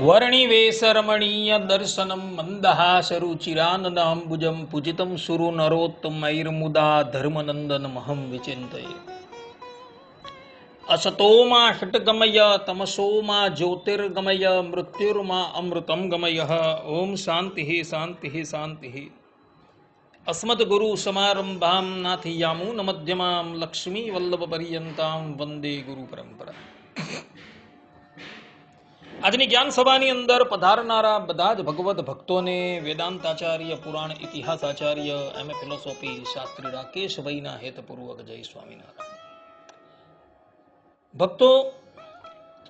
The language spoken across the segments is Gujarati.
વર્ણિવેશરમણીય દર્શનમ મંદહાસરુચિરાનનાંબુજમ પૂજિતમ સુરુ નરોત્તમૈર્મુદા ધર્મનંદનમહં વિચિંતયે. અસતોમા ષટ્ગમય તમસોમા જ્યોતિર્ગમય મૃત્યુર્મા અમૃતમ ગમય. ઓમ શાંતિ શાંતિ શાંતિ. અસ્મદ્ગુરુ સમારંભામ નાથયામૂન મધ્યમામ લક્ષ્મી વલ્લભ પર્યંતામ વંદે ગુરુ પરંપરા. આજની જ્ઞાન સભાની અંદર પધારનારા બધા જ ભગવત ભક્તોને વેદાંતાચાર્ય, પુરાણ ઇતિહાસાચાર્ય, એમએ ફિલોસોફી શાસ્ત્રી રાકેશભાઈના હેતપૂર્વક જય સ્વામિનારાયણ. ભક્તો,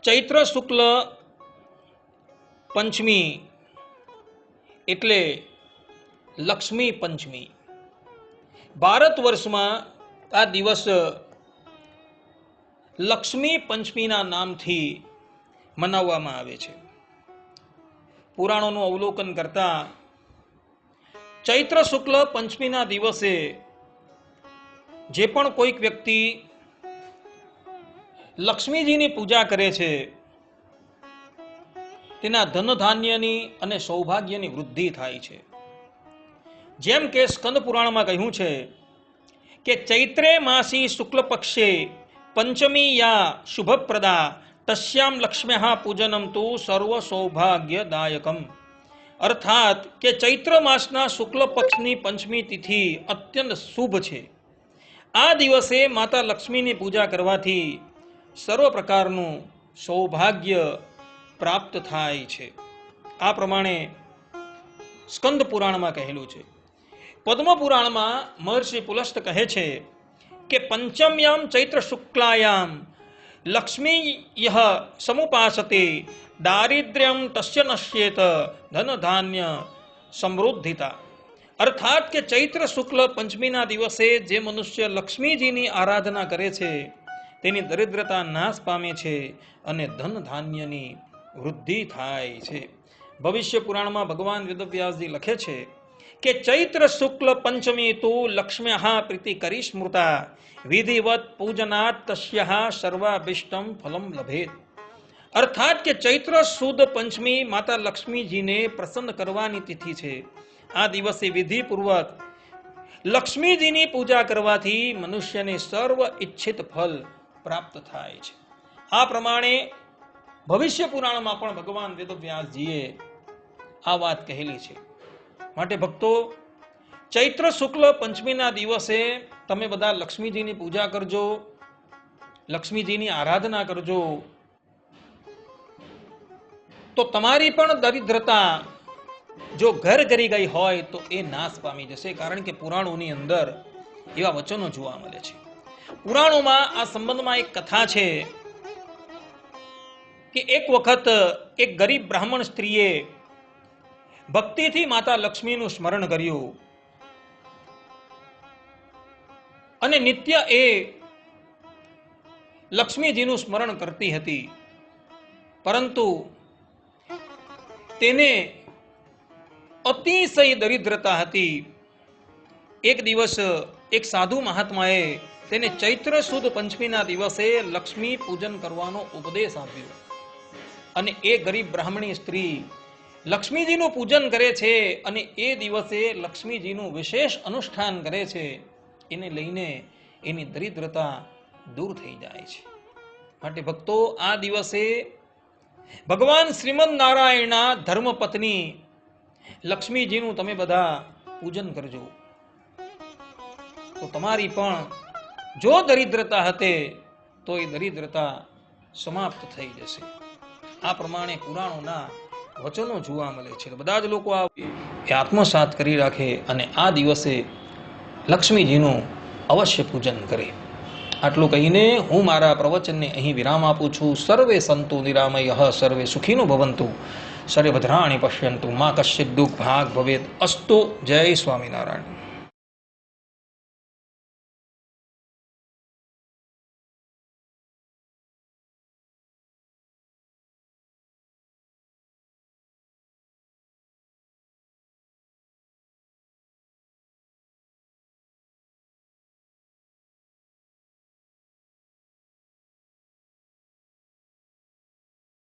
ચૈત્ર શુક્લ પંચમી એટલે લક્ષ્મી પંચમી. ભારત વર્ષમાં આ દિવસ લક્ષ્મી પંચમીના નામથી મનાવવામાં આવે છે. પુરાણોનું અવલોકન કરતા ચૈત્ર શુક્લ પંચમીના દિવસે જે પણ કોઈક વ્યક્તિ લક્ષ્મીજીની પૂજા કરે છે તેના ધન ધાન્યની અને સૌભાગ્યની વૃદ્ધિ થાય છે. જેમ કે સ્કંદ પુરાણમાં કહ્યું છે કે ચૈત્રે માસી શુક્લ પક્ષે પંચમી યા શુભપ્રદા તસ્યામ લક્ષ્મ્યા પૂજનમ તો સર્વ સૌભાગ્યદાયકમ. અર્થાત કે ચૈત્ર માસના શુક્લ પક્ષની પંચમી તિથિ અત્યંત શુભ છે. આ દિવસે માતા લક્ષ્મીની પૂજા કરવાથી સર્વ પ્રકારનું સૌભાગ્ય પ્રાપ્ત થાય છે. આ પ્રમાણે સ્કંદ પુરાણમાં કહેલું છે. પદ્મ પુરાણમાં મહર્ષિ પુલસ્ત કહે છે કે પંચમ્યામ ચૈત્ર શુક્લાયામ લક્ષ્મી યહ સમુપાસતે દારિદ્ર્યમ તસ્ય નશ્યેત ધન ધાન્ય સમૃદ્ધિતા. અર્થાત કે ચૈત્ર શુક્લ પંચમીના દિવસે જે મનુષ્ય લક્ષ્મીજીની આરાધના કરે છે તેની દરિદ્રતા નાશ પામે છે અને ધન ધાન્યની વૃદ્ધિ થાય છે. ભવિષ્ય પુરાણમાં ભગવાન વેદવ્યાસજી લખે છે કે ચૈત્ર શુક્લ પંચમી તો લક્ષ્મ્યા પ્રીતિ કરી સ્મૃતા વિધિવત પૂજનાત તસ્યા સર્વાભિષ્ટમ ફલમ લભેત. અર્થાત કે ચૈત્ર સુદ પંચમી માતા લક્ષ્મીજીને પ્રસન્ન કરવાની તિથિ છે. આ દિવસે વિધિપૂર્વક લક્ષ્મીજીની પૂજા કરવાથી મનુષ્યને સર્વ ઈચ્છિત ફલ પ્રાપ્ત થાય છે. આ પ્રમાણે ભવિષ્ય પુરાણમાં પણ ભગવાન વેદવ્યાસજીએ આ વાત કહેલી છે. માટે ભક્તો, ચૈત્ર શુક્લ પંચમીના દિવસે તમે બધા લક્ષ્મીજીની પૂજા કરજો, લક્ષ્મીજીની આરાધના કરજો, તો તમારી પણ દરિદ્રતા જો ઘર કરી ગઈ હોય તો એ નાશ પામી જશે. કારણ કે પુરાણોની અંદર એવા વચનો જોવા મળે છે. પુરાણોમાં આ સંબંધમાં એક કથા છે કે એક વખત એક ગરીબ બ્રાહ્મણ સ્ત્રીએ ભક્તિથી માતા લક્ષ્મીનું સ્મરણ કર્યું અને નિત્ય એ લક્ષ્મીજીનું સ્મરણ કરતી હતી. પરંતુ તેને અતિશય દરિદ્રતા હતી. એક દિવસ એક સાધુ મહાત્માએ તેને ચૈત્ર સુદ પંચમીના દિવસે લક્ષ્મી પૂજન કરવાનો ઉપદેશ આપ્યો અને એ ગરીબ બ્રાહ્મણી સ્ત્રી લક્ષ્મીજીનું પૂજન કરે છે અને એ દિવસે લક્ષ્મીજીનું વિશેષ અનુષ્ઠાન કરે છે. એને લઈને એની દરિદ્રતા દૂર થઈ જાય છે. માટે ભક્તો, આ દિવસે ભગવાન શ્રીમદ નારાયણના ધર્મપત્ની લક્ષ્મીજીનું તમે બધા પૂજન કરજો. તો તમારી પણ જો દરિદ્રતા હતે તો એ દરિદ્રતા સમાપ્ત થઈ જશે. આ પ્રમાણે પુરાણોના વચનો જોવા મળે છે. બધા જ લોકો આ આત્મસાત કરી રાખે અને આ દિવસે લક્ષ્મીજીનું અવશ્ય પૂજન કરે. આટલું કહીને હું મારા પ્રવચનને અહીં વિરામ આપું છું. સર્વે સંતુ નિરામયઃ સર્વે સુખીનો ભવંતુ સર્વે ભદ્રાણિ પશ્યંતુ મા કશ્ચિદ દુઃખ ભાગ ભવેત. અસ્તુ. જય સ્વામિનારાયણ.